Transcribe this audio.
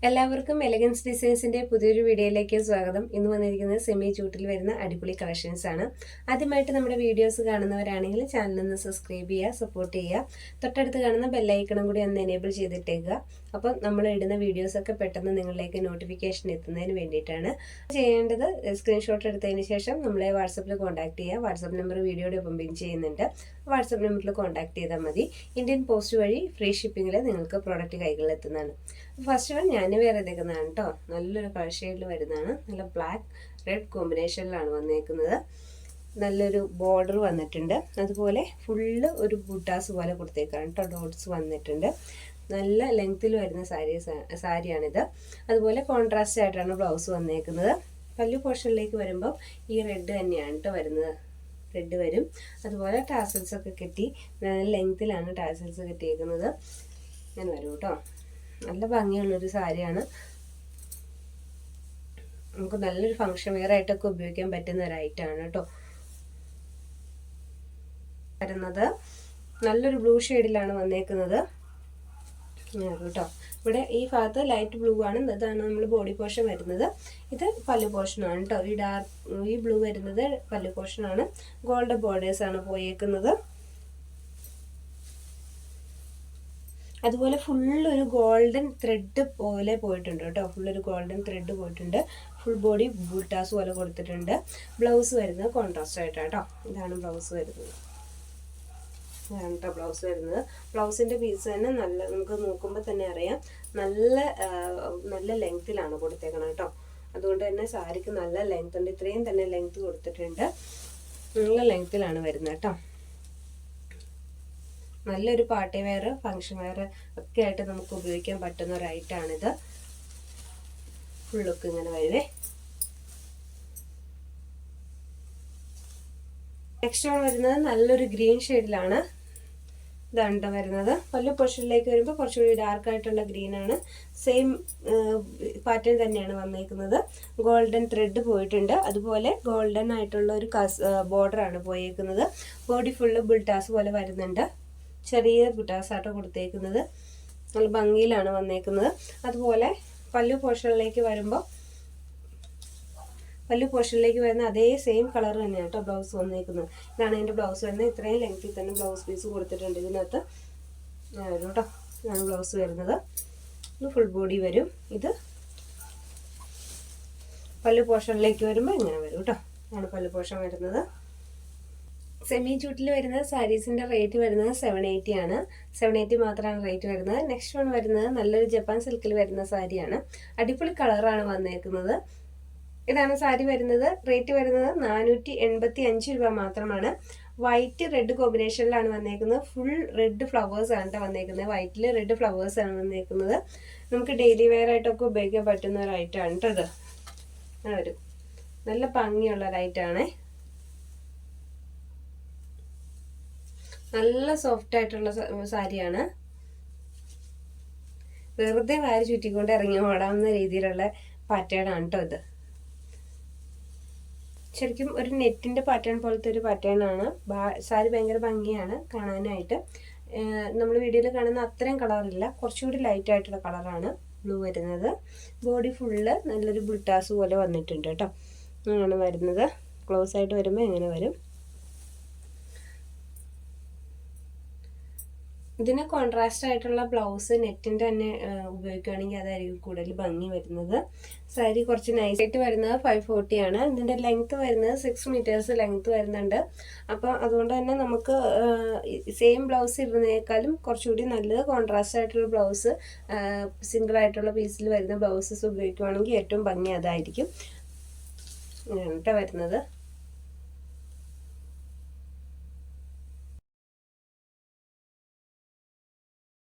എല്ലാവർക്കും എലഗൻസ് ഡിസൈൻസിന്റെ പുതിയൊരു വീഡിയോയിലേക്ക് സ്വാഗതം. ഇന്ന് വന്നിരിക്കുന്നത് സെമി ചൂട്ടിൽ വരുന്ന അടിപൊളി കളക്ഷൻസ് ആണ്. ആദ്യമായിട്ട് നമ്മുടെ വീഡിയോസ് കാണുന്നവരാണെങ്കിൽ ചാനൽ ഒന്ന് സബ്സ്ക്രൈബ് ചെയ്യുക, സപ്പോർട്ട് ചെയ്യുക. തൊട്ടടുത്ത് കാണുന്ന ബെല്ലൈക്കണും കൂടി ഒന്ന് എനേബിൾ ചെയ്തിട്ടേക്കുക. അപ്പം നമ്മൾ ഇടുന്ന വീഡിയോസൊക്കെ പെട്ടെന്ന് നിങ്ങളിലേക്ക് നോട്ടിഫിക്കേഷൻ എത്തുന്നതിന് വേണ്ടിയിട്ടാണ്. ചെയ്യേണ്ടത് സ്ക്രീൻഷോട്ട് എടുത്തതിന് ശേഷം നമ്മളെ വാട്സപ്പിൽ കോൺടാക്ട് ചെയ്യുക. വാട്സപ്പ് നമ്പർ വീഡിയോയുടെ ഒപ്പം പിൻ ചെയ്യുന്നുണ്ട്. വാട്സപ്പ് നമ്പറിൽ കോൺടാക്ട് ചെയ്താൽ മതി. ഇന്ത്യൻ പോസ്റ്റ് വഴി ഫ്രീ ഷിപ്പിങ്ങിൽ നിങ്ങൾക്ക് പ്രോഡക്റ്റ് കൈകളിൽ എത്തുന്നതാണ്. ഫസ്റ്റ് വൺ ഞാൻ വേറെ എടുക്കുന്നതാണ് കേട്ടോ. നല്ലൊരു കളർ ഷെയ്ഡിൽ വരുന്നതാണ്. നല്ല ബ്ലാക്ക് റെഡ് കോമ്പിനേഷനിലാണ് വന്നേക്കുന്നത്. നല്ലൊരു ബോർഡർ വന്നിട്ടുണ്ട്. അതുപോലെ ഫുള്ള് ഒരു ബുട്ടാസ് പോലെ കൊടുത്തേക്കാണ് കേട്ടോ. ഡോട്ട്സ് വന്നിട്ടുണ്ട്. നല്ല ലെങ്ത്തിൽ വരുന്ന സാരിയാണിത്. അതുപോലെ കോൺട്രാസ്റ്റ് ആയിട്ടാണ് ബ്ലൗസ് വന്നേക്കുന്നത്. പല്ലു പോർഷനിലേക്ക് വരുമ്പോൾ ഈ റെഡ് തന്നെയാണ് കേട്ടോ വരുന്നത്. റെഡ് വരും. അതുപോലെ ടാസൽസ് ഒക്കെ കെട്ടി നല്ല ലെങ്ത്തിലാണ് ടാസൽസ് കെട്ടിയേക്കുന്നത്. ഞാൻ വരും കേട്ടോ. നല്ല ഭംഗിയുള്ളൊരു സാരിയാണ്. നമുക്ക് നല്ലൊരു ഫങ്ഷൻ വെയർ ആയിട്ടൊക്കെ ഉപയോഗിക്കാൻ പറ്റുന്ന ഒരു ഐറ്റമാണ് കേട്ടോ. വരുന്നത് നല്ലൊരു ബ്ലൂ ഷെയ്ഡിലാണ് വന്നേക്കുന്നത് കേട്ടോ. ഇവിടെ ഈ ഭാഗത്ത് ലൈറ്റ് ബ്ലൂ ആണ്. ഇതാണ് നമ്മൾ ബോഡി പോർഷൻ വരുന്നത്. ഇത് പല്ലു പോർഷനാണ് കേട്ടോ. ഈ ബ്ലൂ വരുന്നത് പല്ലു പോർഷനാണ്. ഗോൾഡ് ബോർഡേഴ്സ് ആണ് പോയേക്കുന്നത്. അതുപോലെ ഫുള്ളൊരു ഗോൾഡൻ ത്രെഡ് പോലെ പോയിട്ടുണ്ട് കേട്ടോ. ഫുള്ളൊരു ഗോൾഡൻ ത്രെഡ് പോയിട്ടുണ്ട്. ഫുൾ ബോഡി ബുട്ടാസ് പോലെ കൊടുത്തിട്ടുണ്ട്. ബ്ലൗസ് വരുന്നത് കോൺട്രാസ്റ്റ് ആയിട്ടാണ് കേട്ടോ. ഇതാണ് ബ്ലൗസ് വരുന്നത്. ഇതാണ് കേട്ടോ ബ്ലൗസ് വരുന്നത്. ബ്ലൗസിൻ്റെ പീസ് തന്നെ നല്ല, നമുക്ക് നോക്കുമ്പോൾ തന്നെ അറിയാം, നല്ല ലെങ്ത്തിലാണ് കൊടുത്തേക്കണം കേട്ടോ. അതുകൊണ്ട് തന്നെ സാരിക്ക് നല്ല ലെങ്ത് ഉണ്ട്. ഇത്രയും തന്നെ ലെങ്ത് കൊടുത്തിട്ടുണ്ട്. നല്ല ലെങ്ത്തിലാണ് വരുന്നത് കേട്ടോ. നല്ലൊരു പാർട്ടി വെയർ, ഫങ്ഷൻ വെയർ ഒക്കെ ആയിട്ട് നമുക്ക് ഉപയോഗിക്കാൻ പറ്റുന്ന ഒരു ഐറ്റാണിത്. ഫുൾ ലുക്ക് ഇങ്ങനെ വരുവേ. നെക്സ്റ്റ് വൺ വരുന്നത് നല്ലൊരു ഗ്രീൻ ഷെയ്ഡിലാണ്. ഇതാണ് വരുന്നത്. പല്ലു പോർഷനിലേക്ക് വരുമ്പോൾ കുറച്ചുകൂടി ഡാർക്ക് ആയിട്ടുള്ള ഗ്രീനാണ്. സെയിം പാറ്റേൺ തന്നെയാണ് വന്നേക്കുന്നത്. ഗോൾഡൻ ത്രെഡ് പോയിട്ടുണ്ട്. അതുപോലെ ഗോൾഡൻ ആയിട്ടുള്ള ഒരു ബോർഡറാണ് പോയേക്കുന്നത്. ബോഡി ഫുള്ള് ബുൾട്ടാസ് പോലെ വരുന്നുണ്ട്. ചെറിയ ബുട്ടാസാട്ടോ കൊടുത്തേക്കുന്നത്. നല്ല ഭംഗിയിലാണ് വന്നേക്കുന്നത്. അതുപോലെ പല്ലു പോർഷനിലേക്ക് വരുന്ന അതേ സെയിം കളർ തന്നെയാണ് കേട്ടോ ബ്ലൗസ് വന്നേക്കുന്നത്. ഇതാണ് എൻ്റെ ബ്ലൗസ് വരുന്നത്. ഇത്രയും ലെങ്ത്തിൽ തന്നെ ബ്ലൗസ് പീസ് കൊടുത്തിട്ടുണ്ട് ഇതിനകത്ത് വരും കേട്ടോ. ഇതാണ് ബ്ലൗസ് വരുന്നത്. ഇത് ഫുൾ ബോഡി വരും. ഇത് പല്ലു പോർഷനിലേക്ക് വരുമ്പോൾ ഇങ്ങനെ വരും കേട്ടോ. ഇതാണ് പല്ലു പോർഷൻ വരുന്നത്. സെമി ചൂട്ടിൽ വരുന്ന സാരീസിൻ്റെ റേറ്റ് വരുന്നത് 780 ആണ്. 780 മാത്രമാണ് റേറ്റ് വരുന്നത്. നെക്സ്റ്റ് വൺ വരുന്നത് നല്ലൊരു ജപ്പാൻ സിൽക്കിൽ വരുന്ന സാരിയാണ്. അടിപൊളി കളറാണ് വന്നേക്കുന്നത്. ഇതാണ് സാരി വരുന്നത്. റേറ്റ് വരുന്നത് 485 രൂപ മാത്രമാണ്. വൈറ്റ് റെഡ് കോമ്പിനേഷനിലാണ് വന്നേക്കുന്നത്. ഫുൾ റെഡ് ഫ്ലവേഴ്സ് ആണ് കേട്ടോ വന്നേക്കുന്നത്. വൈറ്റിൽ റെഡ് ഫ്ലവേഴ്സ് ആണ് വന്നേക്കുന്നത്. നമുക്ക് ഡെയിലി വെയർ ആയിട്ടൊക്കെ ഉപയോഗിക്കാൻ പറ്റുന്ന ഒരു ഐറ്റമാണ് കേട്ടോ ഇത്. അങ്ങനെ വരും. നല്ല ഭംഗിയുള്ള ഒരു ഐറ്റമാണ്. നല്ല സോഫ്റ്റ് ആയിട്ടുള്ള സാരിയാണ്. വെറുതെ വാരി ചുറ്റിക്കൊണ്ട് ഇറങ്ങി ഓടാവുന്ന രീതിയിലുള്ള പാറ്റേൺ ആണ് കേട്ടോ ഇത്. ശരിക്കും ഒരു നെറ്റിൻ്റെ പാറ്റേൺ പോലത്തെ ഒരു പാറ്റേൺ ആണ്. സാരി ഭയങ്കര ഭംഗിയാണ് കാണാനായിട്ട്. നമ്മൾ വീഡിയോയിൽ കാണുന്ന അത്രയും കളറില്ല, കുറച്ചുകൂടി ലൈറ്റ് ആയിട്ടുള്ള കളറാണ് ബ്ലൂ വരുന്നത്. ബോഡി ഫുള്ള് നല്ലൊരു ബുൾട്ടാസ് പോലെ വന്നിട്ടുണ്ട് കേട്ടോ. അങ്ങനെയാണ് വരുന്നത്. ക്ലോസ് ആയിട്ട് വരുമ്പോൾ എങ്ങനെ വരും. ഇതിന് കോൺട്രാസ്റ്റ് ആയിട്ടുള്ള ബ്ലൗസ് നെറ്റിൻ്റെ തന്നെ ഉപയോഗിക്കുകയാണെങ്കിൽ അതായിരിക്കും കൂടുതൽ ഭംഗി വരുന്നത്. സാരി കുറച്ച് നൈസായിട്ട് വരുന്നത് 540 ആണ്. ഇതിൻ്റെ ലെങ്ത്ത് വരുന്നത് 6 മീറ്റേഴ്സ് ലെങ്ത്ത് വരുന്നുണ്ട്. അപ്പോൾ അതുകൊണ്ട് തന്നെ നമുക്ക് സെയിം ബ്ലൗസ് ഇടുന്നതിനേക്കാളും കുറച്ചുകൂടി നല്ലത് കോൺട്രാസ്റ്റ് ആയിട്ടുള്ള ബ്ലൗസ്, സിംഗിൾ ആയിട്ടുള്ള പീസിൽ വരുന്ന ബ്ലൗസസ് ഉപയോഗിക്കുകയാണെങ്കിൽ ഏറ്റവും ഭംഗി അതായിരിക്കും. ഇങ്ങനെയാണ് കേട്ടോ വരുന്നത്.